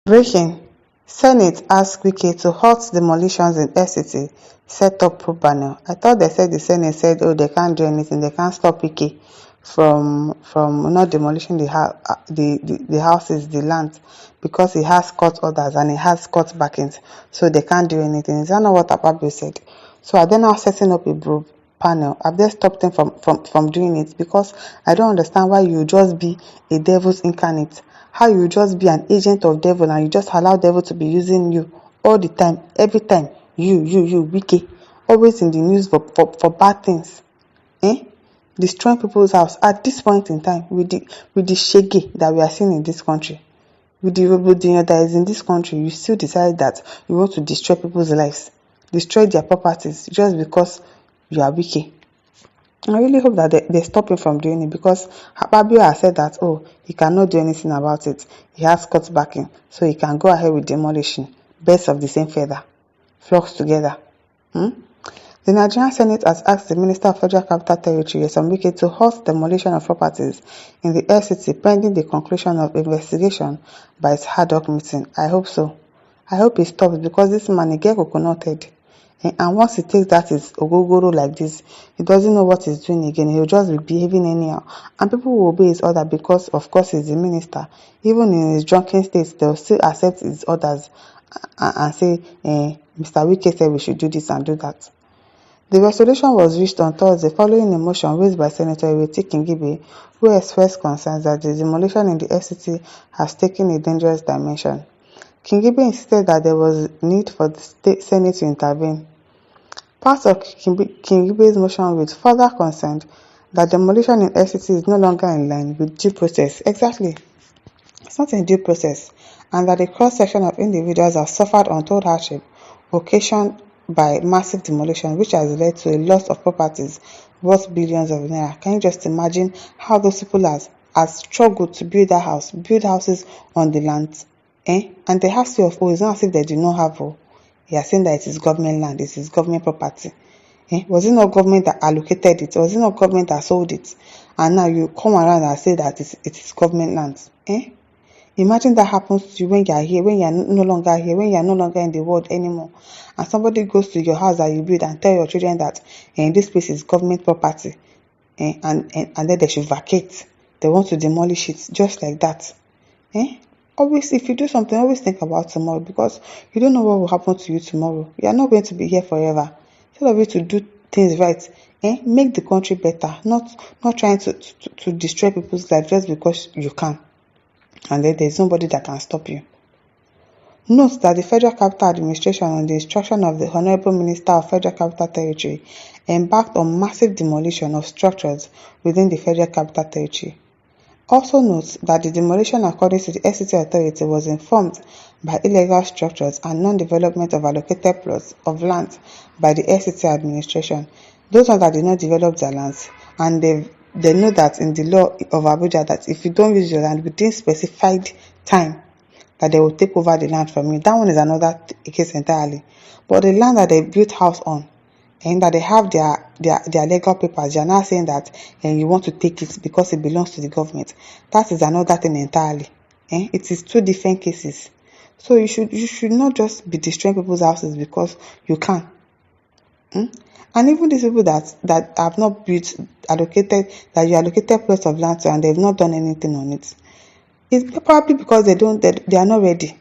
Breaking: Senate asks Wike to halt demolitions in FCT, set up probe panel. I thought they said the Senate said, oh, they can't do anything, they can't stop Wike from not demolishing the houses, the land, because he has court orders and he has court backings, so they can't do anything. Is that not what Akpabio said? So are they now setting up a probe panel? Have they stopped them from doing it? Because I don't understand why you just be a devil's incarnate. How you just be an agent of devil and you just allow devil to be using you all the time, every time. You, Wike, always in the news for bad things. Destroying people's house at this point in time with the shege that we are seeing in this country, with the robodinia that is in this country. You still decide that you want to destroy people's lives, destroy their properties just because you are Wike. I really hope that they stop him from doing it, because Akpabio has said that, oh, he cannot do anything about it. He has court backing, so he can go ahead with demolition. Birds of the same feather flocks together. The Nigerian Senate has asked the Minister of Federal Capital Territory, Nyesom Wike, to halt demolition of properties in the FCT pending the conclusion of investigation by its ad hoc meeting. I hope so. I hope he stops, because this man, he get coconut head. And once he takes that his ogogoro like this, he doesn't know what he's doing again. He'll just be behaving anyhow. And people will obey his order because, of course, he's the minister. Even in his drunken state, they'll still accept his orders and say, Mr. Wike said we should do this and do that. The resolution was reached on Thursday following a motion raised by Senator Ireti Kingibe, who expressed concerns that the demolition in the FCT has taken a dangerous dimension. Kingibe insisted that there was need for the Senate to intervene. Part of Kingibe's motion read, further concerned that demolition in FCT is no longer in line with due process. Exactly. It's not in due process, and that a cross-section of individuals have suffered untold hardship occasioned by massive demolition, which has led to a loss of properties worth billions of naira. Can you just imagine how those people has struggled to build that house, build houses on the land, and they have to, of course, it's not as if they do not have. They are saying that it is government land, it is government property. Was it not government that allocated it? Was it not government that sold it? And now you come around and say that it is government land. Imagine that happens to you when you are here, when you are no longer here, when you are no longer in the world anymore, and somebody goes to your house that you build and tell your children that this place is government property, and then they should vacate. They want to demolish it just like that. Always, if you do something, always think about tomorrow, because you don't know what will happen to you tomorrow. You are not going to be here forever. Instead of you to do things right, make the country better, not trying to destroy people's lives just because you can, and then there's nobody that can stop you. Note that the Federal Capital Administration, on the instruction of the Honorable Minister of Federal Capital Territory, embarked on massive demolition of structures within the Federal Capital Territory. Also note that the demolition, according to the FCT authority, was informed by illegal structures and non-development of allocated plots of land by the FCT administration. Those ones that did not develop their lands, and they know that in the law of Abuja that if you don't use your land within specified time, that they will take over the land from you. That one is another case entirely. But the land that they built house on, and that they have their legal papers, you are now saying that you want to take it because it belongs to the government. That is another thing entirely. It is two different cases. So you should not just be destroying people's houses because you can. And even these people that have not built that you allocated plots of land to, and they've not done anything on it, it's probably because they are not ready.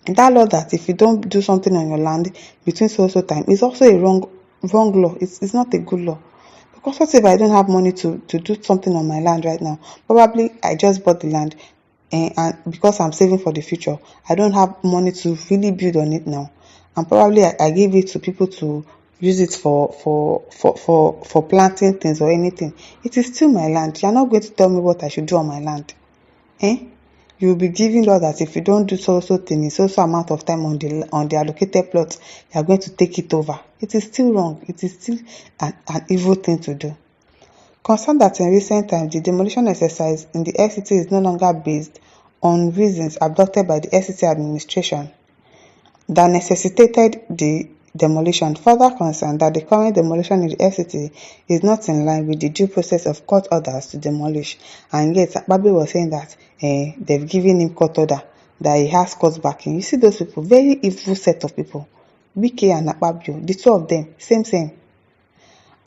That law that if you don't do something on your land between so time is also a wrong law. It's not a good law. Because what if I don't have money to do something on my land right now? Probably I just bought the land, and because I'm saving for the future, I don't have money to really build on it now. And probably I gave it to people to use it for planting things or anything. It is still my land. You're not going to tell me what I should do on my land. You will be giving law that if you don't do so thing in so amount of time on the allocated plot, you are going to take it over. It is still wrong. It is still an evil thing to do. Concerned that in recent times, the demolition exercise in the FCT is no longer based on reasons adopted by the FCT administration that necessitated the demolition. Further concerned that the current demolition in the FCT is not in line with the due process of court orders to demolish, and yet Akpabio was saying that they've given him court order that he has court backing. You see those people, very evil set of people. Wike and Akpabio, the two of them, same.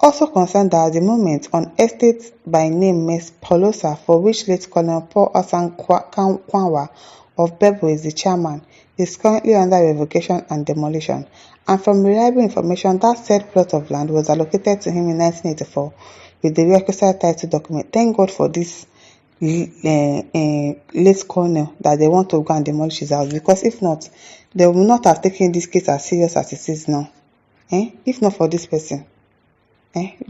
Also concerned that at the moment on estate by name Ms. Polosa, for which late Colonel Paul Asan Kwanwa of Bebo is the chairman, is currently under revocation and demolition. And from reliable information, that said plot of land was allocated to him in 1984 with the requisite title document. Thank God for this late colonel that they want to go and demolish his house, because if not, they will not have taken this case as serious as it is now. If not for this person.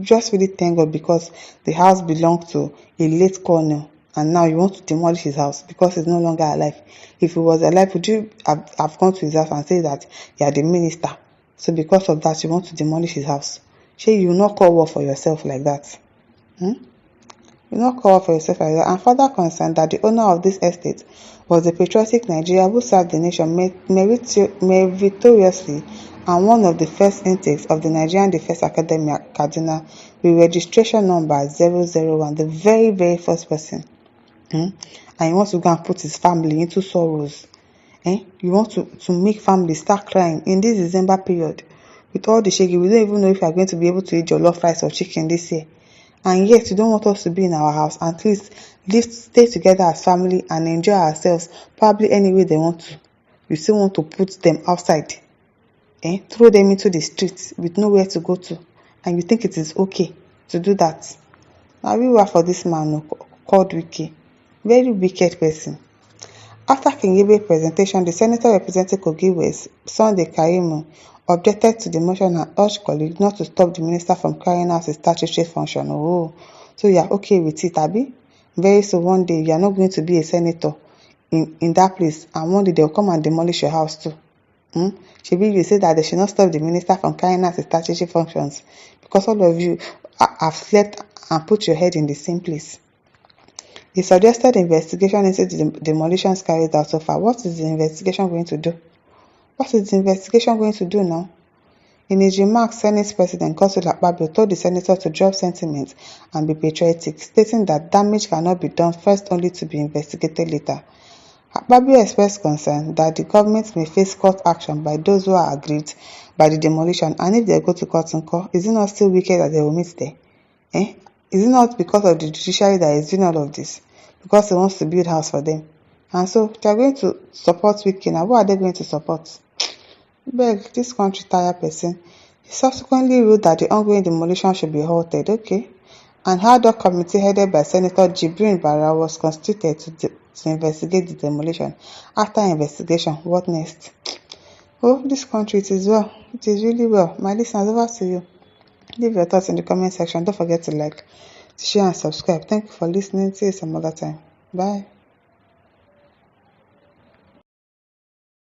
Just really thank God, because the house belonged to a late colonel and now you want to demolish his house because he's no longer alive. If he was alive, would you have gone to his house and say that you are the minister? So because of that, you want to demolish his house? You will not call war for yourself like that. You will not call war for yourself like that. And further concerned that the owner of this estate was a patriotic Nigerian who served the nation meritoriously and one of the first intakes of the Nigerian Defense Academy at Kaduna with registration number 001, the very first person. And he wants to go and put his family into sorrows. You want to make family start crying in this December period with all the shaking. We don't even know if you are going to be able to eat your jollof rice or chicken this year. And yet you don't want us to be in our house. At least stay together as family and enjoy ourselves probably any way they want to. You still want to put them outside. Throw them into the streets with nowhere to go to, and you think it is okay to do that. Now we were for this man called Wike, very wicked person. After King Ibe's presentation, the senator representing Kogi West, Sunday Karimu, objected to the motion and urged colleagues not to stop the minister from carrying out his statutory function. So you are okay with it, Abi? Very soon one day you are not going to be a senator in that place, and one day they will come and demolish your house too. Shebi, you say that they should not stop the minister from carrying out his statutory functions because all of you have slept and put your head in the same place. The suggested investigation into the demolitions carried out so far. What is the investigation going to do? What is the investigation going to do now? In his remarks, Senate President Godswill Akpabio told the senator to drop sentiment and be patriotic, stating that damage cannot be done first only to be investigated later. Akpabio expressed concern that the government may face court action by those who are aggrieved by the demolition, and if they go to court, is it not still wicked that they will meet there? Is it not because of the judiciary that is doing all of this? Because he wants to build house for them? And so they are going to support Wike. Now, what are they going to support? Beg, this country tired person. He subsequently ruled that the ongoing demolition should be halted. Okay. An ad hoc committee headed by Senator Jibrin Bara was constituted to investigate the demolition. After investigation, what next? This country, it is well. It is really well. My listeners, over to you. Leave your thoughts in the comment section. Don't forget to like, to share and subscribe. Thank you for listening. See you some other time. Bye.